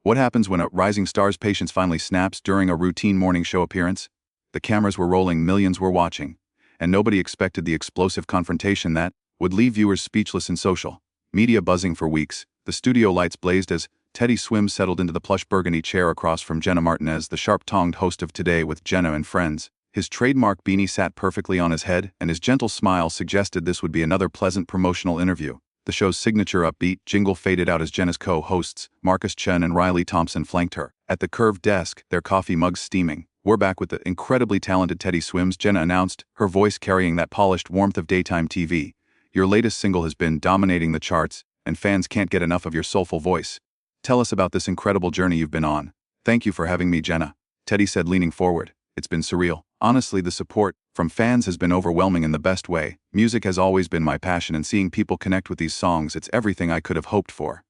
What happens when a rising star's patience finally snaps during a routine morning show appearance? The cameras were rolling, millions were watching, and nobody expected the explosive confrontation that would leave viewers speechless and social media buzzing for weeks. The studio lights blazed as Teddy Swims settled into the plush burgundy chair across from Jenna Martinez, the sharp-tongued host of Today with Jenna and Friends. His trademark beanie sat perfectly on his head, and his gentle smile suggested this would be another pleasant promotional interview. The show's signature upbeat jingle faded out as Jenna's co-hosts, Marcus Chen and Riley Thompson, flanked her. At the curved desk, their coffee mugs steaming. "We're back with the incredibly talented Teddy Swims," Jenna announced, her voice carrying that polished warmth of daytime TV. "Your latest single has been dominating the charts, and fans can't get enough of your soulful voice. Tell us about this incredible journey you've been on." "Thank you for having me, Jenna," Teddy said, leaning forward. "It's been surreal. Honestly, the support from fans has been overwhelming in the best way. Music has always been my passion, and seeing people connect with these songs, it's everything I could have hoped for."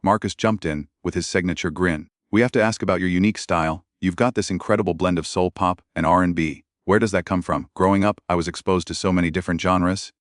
Marcus jumped in, with his signature grin. "We have to ask about your unique style. You've got this incredible blend of soul pop and R&B. Where does that come from?" "Growing up, I was exposed to so many different genres,"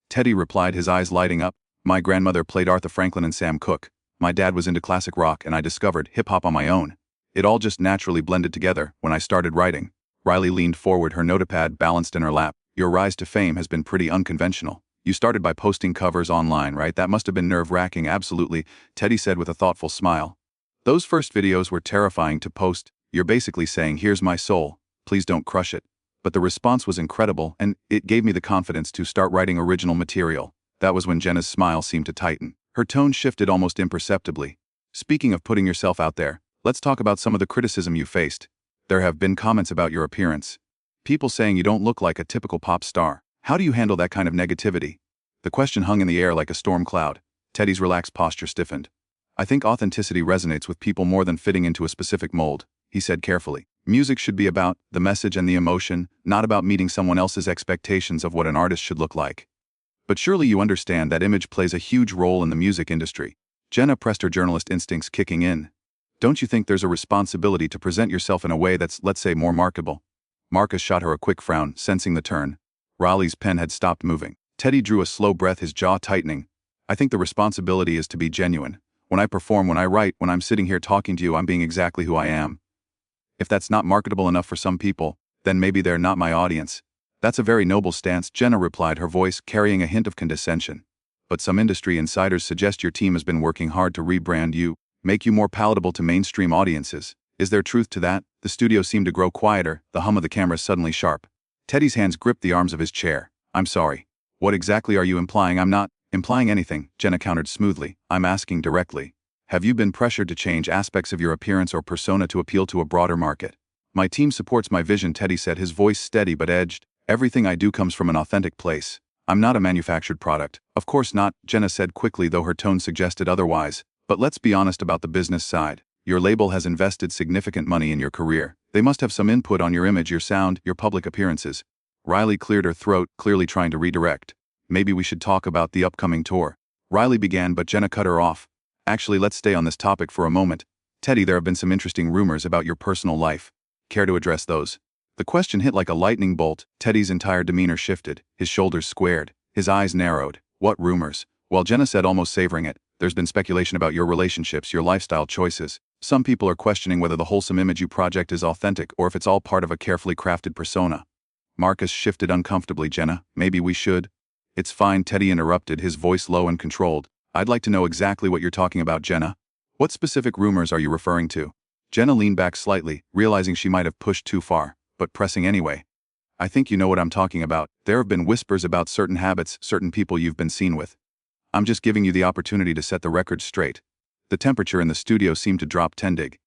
Teddy replied, his eyes lighting up. "My grandmother played Aretha Franklin and Sam Cooke. My dad was into classic rock, and I discovered hip-hop on my own. It all just naturally blended together when I started writing." Riley leaned forward, her notepad balanced in her lap. "Your rise to fame has been pretty unconventional. You started by posting covers online, right? That must have been nerve-wracking." "Absolutely," Teddy said with a thoughtful smile. "Those first videos were terrifying to post. You're basically saying, 'Here's my soul, please don't crush it.' But the response was incredible, and it gave me the confidence to start writing original material." That was when Jenna's smile seemed to tighten. Her tone shifted almost imperceptibly. "Speaking of putting yourself out there, let's talk about some of the criticism you faced. There have been comments about your appearance. People saying you don't look like a typical pop star. How do you handle that kind of negativity?" The question hung in the air like a storm cloud. Teddy's relaxed posture stiffened. "I think authenticity resonates with people more than fitting into a specific mold," he said carefully. "Music should be about the message and the emotion, not about meeting someone else's expectations of what an artist should look like." "But surely you understand that image plays a huge role in the music industry." Jenna pressed, her journalist instincts kicking in. "Don't you think there's a responsibility to present yourself in a way that's, let's say, more marketable?" Marcus shot her a quick frown, sensing the turn. Riley's pen had stopped moving. Teddy drew a slow breath, his jaw tightening. "I think the responsibility is to be genuine. When I perform, when I write, when I'm sitting here talking to you, I'm being exactly who I am. If that's not marketable enough for some people, then maybe they're not my audience." "That's a very noble stance," Jenna replied, her voice carrying a hint of condescension. "But some industry insiders suggest your team has been working hard to rebrand you, make you more palatable to mainstream audiences. Is there truth to that?" The studio seemed to grow quieter, the hum of the cameras suddenly sharp. Teddy's hands gripped the arms of his chair. "I'm sorry. What exactly are you implying?" "I'm not implying anything," Jenna countered smoothly. "I'm asking directly. Have you been pressured to change aspects of your appearance or persona to appeal to a broader market?" "My team supports my vision," Teddy said, his voice steady but edged. "Everything I do comes from an authentic place. I'm not a manufactured product." "Of course not," Jenna said quickly, though her tone suggested otherwise. "But let's be honest about the business side. Your label has invested significant money in your career. They must have some input on your image, your sound, your public appearances." Riley cleared her throat, clearly trying to redirect. "Maybe we should talk about the upcoming tour." Riley began, but Jenna cut her off. "Actually, let's stay on this topic for a moment. Teddy, there have been some interesting rumors about your personal life. Care to address those?" The question hit like a lightning bolt. Teddy's entire demeanor shifted, his shoulders squared, his eyes narrowed. "What rumors?" "Well," Jenna said, almost savoring it, "there's been speculation about your relationships, your lifestyle choices. Some people are questioning whether the wholesome image you project is authentic or if it's all part of a carefully crafted persona." Marcus shifted uncomfortably. "Jenna, maybe we should." "It's fine," Teddy interrupted, his voice low and controlled. "I'd like to know exactly what you're talking about, Jenna. What specific rumors are you referring to?" Jenna leaned back slightly, realizing she might have pushed too far, but pressing anyway. "I think you know what I'm talking about. There have been whispers about certain habits, certain people you've been seen with. I'm just giving you the opportunity to set the record straight." The temperature in the studio seemed to drop 10 deg.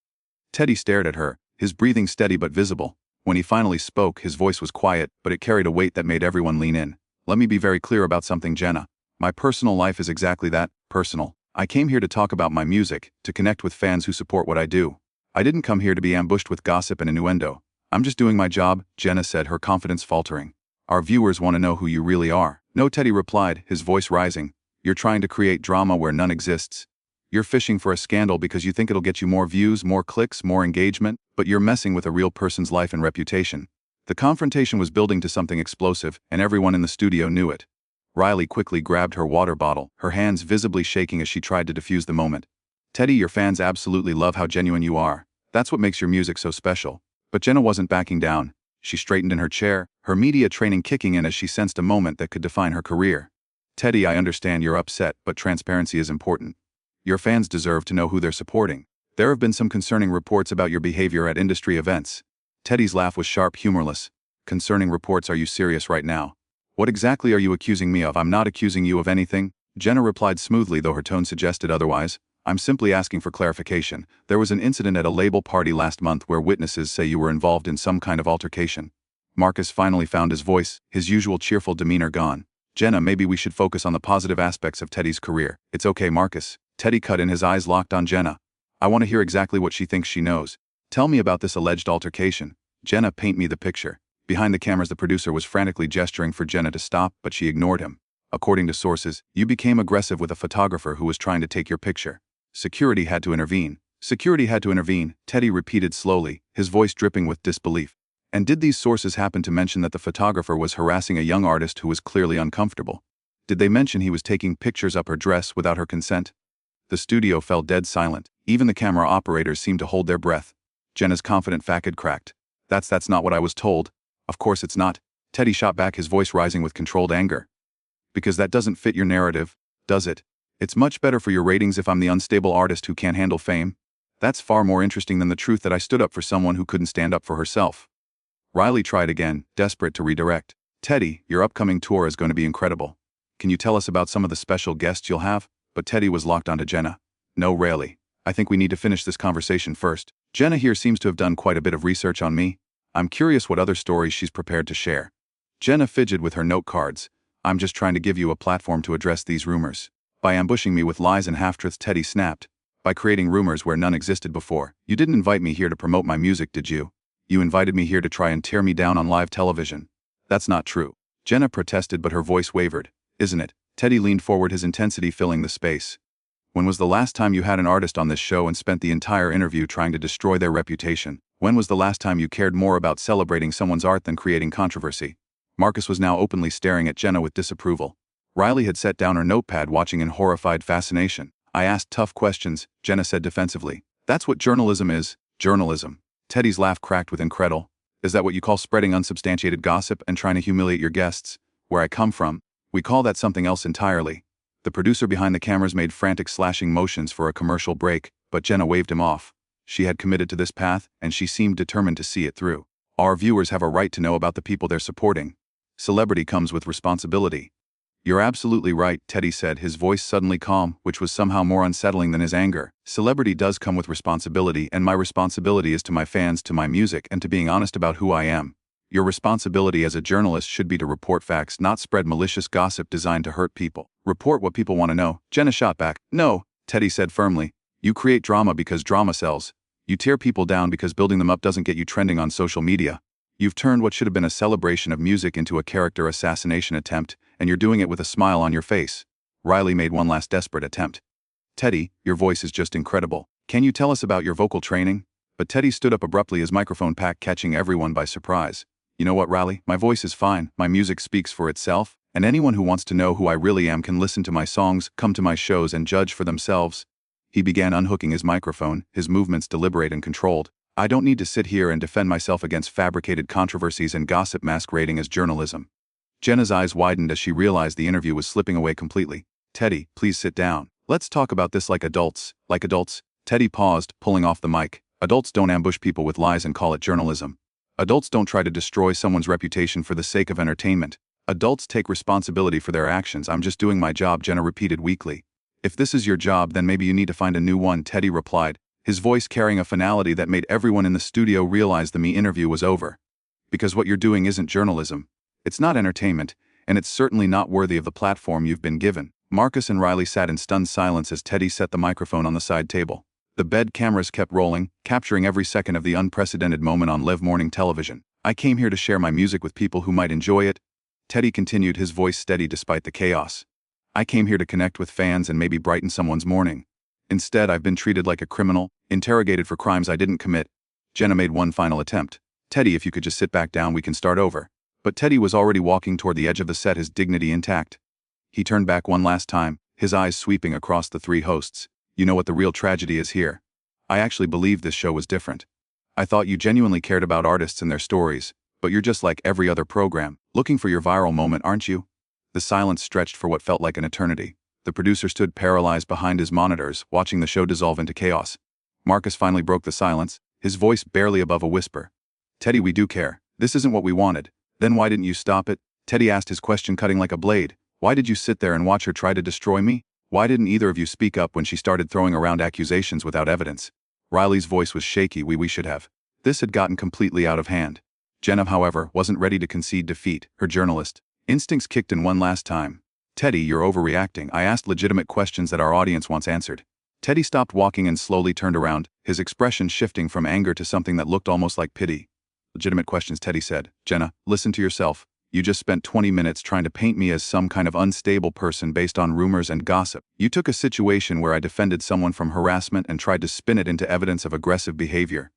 Teddy stared at her, his breathing steady but visible. When he finally spoke, his voice was quiet, but it carried a weight that made everyone lean in. "Let me be very clear about something, Jenna. My personal life is exactly that, personal. I came here to talk about my music, to connect with fans who support what I do. I didn't come here to be ambushed with gossip and innuendo. I'm just doing my job," Jenna said, her confidence faltering. "Our viewers want to know who you really are." "No," Teddy replied, his voice rising. "You're trying to create drama where none exists. You're fishing for a scandal because you think it'll get you more views, more clicks, more engagement, but you're messing with a real person's life and reputation." The confrontation was building to something explosive, and everyone in the studio knew it. Riley quickly grabbed her water bottle, her hands visibly shaking as she tried to defuse the moment. Teddy, your fans absolutely love how genuine you are. That's what makes your music so special. But Jenna wasn't backing down. She straightened in her chair, her media training kicking in as she sensed a moment that could define her career. Teddy, I understand you're upset, but transparency is important. Your fans deserve to know who they're supporting. There have been some concerning reports about your behavior at industry events. Teddy's laugh was sharp, humorless. Concerning reports? Are you serious right now? What exactly are you accusing me of? I'm not accusing you of anything, Jenna replied smoothly, though her tone suggested otherwise. I'm simply asking for clarification. There was an incident at a label party last month where witnesses say you were involved in some kind of altercation. Marcus finally found his voice, his usual cheerful demeanor gone. Jenna, maybe we should focus on the positive aspects of Teddy's career. It's okay, Marcus. Teddy cut in, his eyes locked on Jenna. I want to hear exactly what she thinks she knows. Tell me about this alleged altercation. Jenna, paint me the picture. Behind the cameras, the producer was frantically gesturing for Jenna to stop, but she ignored him. According to sources, you became aggressive with a photographer who was trying to take your picture. Security had to intervene. Security had to intervene, Teddy repeated slowly, his voice dripping with disbelief. And did these sources happen to mention that the photographer was harassing a young artist who was clearly uncomfortable? Did they mention he was taking pictures up her dress without her consent? The studio fell dead silent. Even the camera operators seemed to hold their breath. Jenna's confident facade cracked. That's not what I was told. Of course it's not. Teddy shot back, his voice rising with controlled anger. Because that doesn't fit your narrative, does it? It's much better for your ratings if I'm the unstable artist who can't handle fame. That's far more interesting than the truth that I stood up for someone who couldn't stand up for herself. Riley tried again, desperate to redirect. Teddy, your upcoming tour is going to be incredible. Can you tell us about some of the special guests you'll have? But Teddy was locked onto Jenna. No, really. I think we need to finish this conversation first. Jenna here seems to have done quite a bit of research on me. I'm curious what other stories she's prepared to share. Jenna fidgeted with her note cards. I'm just trying to give you a platform to address these rumors. By ambushing me with lies and half-truths, Teddy snapped. By creating rumors where none existed before. You didn't invite me here to promote my music, did you? You invited me here to try and tear me down on live television. That's not true. Jenna protested, but her voice wavered. Isn't it? Teddy leaned forward, his intensity filling the space. When was the last time you had an artist on this show and spent the entire interview trying to destroy their reputation? When was the last time you cared more about celebrating someone's art than creating controversy? Marcus was now openly staring at Jenna with disapproval. Riley had set down her notepad, watching in horrified fascination. I asked tough questions, Jenna said defensively. That's what journalism is. Journalism. Teddy's laugh cracked with incredulity. Is that what you call spreading unsubstantiated gossip and trying to humiliate your guests? Where I come from, we call that something else entirely. The producer behind the cameras made frantic slashing motions for a commercial break, but Jenna waved him off. She had committed to this path, and she seemed determined to see it through. Our viewers have a right to know about the people they're supporting. Celebrity comes with responsibility. You're absolutely right, Teddy said, his voice suddenly calm, which was somehow more unsettling than his anger. Celebrity does come with responsibility, and my responsibility is to my fans, to my music, and to being honest about who I am. Your responsibility as a journalist should be to report facts, not spread malicious gossip designed to hurt people. Report what people want to know. Jenna shot back. No, Teddy said firmly. You create drama because drama sells. You tear people down because building them up doesn't get you trending on social media. You've turned what should have been a celebration of music into a character assassination attempt, and you're doing it with a smile on your face. Riley made one last desperate attempt. Teddy, your voice is just incredible. Can you tell us about your vocal training? But Teddy stood up abruptly, his microphone pack catching everyone by surprise. You know what, Riley? My voice is fine, my music speaks for itself, and anyone who wants to know who I really am can listen to my songs, come to my shows, and judge for themselves. He began unhooking his microphone, his movements deliberate and controlled. I don't need to sit here and defend myself against fabricated controversies and gossip masquerading as journalism. Jenna's eyes widened as she realized the interview was slipping away completely. Teddy, please sit down. Let's talk about this like adults. Like adults? Teddy paused, pulling off the mic. Adults don't ambush people with lies and call it journalism. Adults don't try to destroy someone's reputation for the sake of entertainment. Adults take responsibility for their actions. I'm just doing my job, Jenna repeated weakly. If this is your job, then maybe you need to find a new one, Teddy replied, his voice carrying a finality that made everyone in the studio realize the me interview was over. Because what you're doing isn't journalism. It's not entertainment, and it's certainly not worthy of the platform you've been given. Marcus and Riley sat in stunned silence as Teddy set the microphone on the side table. The bed cameras kept rolling, capturing every second of the unprecedented moment on live morning television. I came here to share my music with people who might enjoy it. Teddy continued, his voice steady despite the chaos. I came here to connect with fans and maybe brighten someone's morning. Instead, I've been treated like a criminal, interrogated for crimes I didn't commit. Jenna made one final attempt. Teddy, if you could just sit back down, we can start over. But Teddy was already walking toward the edge of the set, his dignity intact. He turned back one last time, his eyes sweeping across the three hosts. You know what the real tragedy is here? I actually believed this show was different. I thought you genuinely cared about artists and their stories, but you're just like every other program, looking for your viral moment, aren't you? The silence stretched for what felt like an eternity. The producer stood paralyzed behind his monitors, watching the show dissolve into chaos. Marcus finally broke the silence, his voice barely above a whisper. Teddy, we do care. This isn't what we wanted. Then why didn't you stop it? Teddy asked, his question cutting like a blade. Why did you sit there and watch her try to destroy me? Why didn't either of you speak up when she started throwing around accusations without evidence? Riley's voice was shaky. We should have. This had gotten completely out of hand. Jenna, however, wasn't ready to concede defeat. Her journalist instincts kicked in one last time. Teddy, you're overreacting. I asked legitimate questions that our audience wants answered. Teddy stopped walking and slowly turned around, his expression shifting from anger to something that looked almost like pity. Legitimate questions, Teddy said. Jenna, listen to yourself. You just spent 20 minutes trying to paint me as some kind of unstable person based on rumors and gossip. You took a situation where I defended someone from harassment and tried to spin it into evidence of aggressive behavior.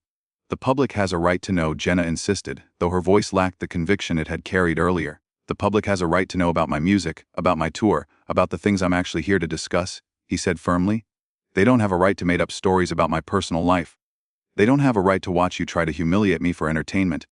The public has a right to know, Jenna insisted, though her voice lacked the conviction it had carried earlier. The public has a right to know about my music, about my tour, about the things I'm actually here to discuss, he said firmly. They don't have a right to make up stories about my personal life. They don't have a right to watch you try to humiliate me for entertainment.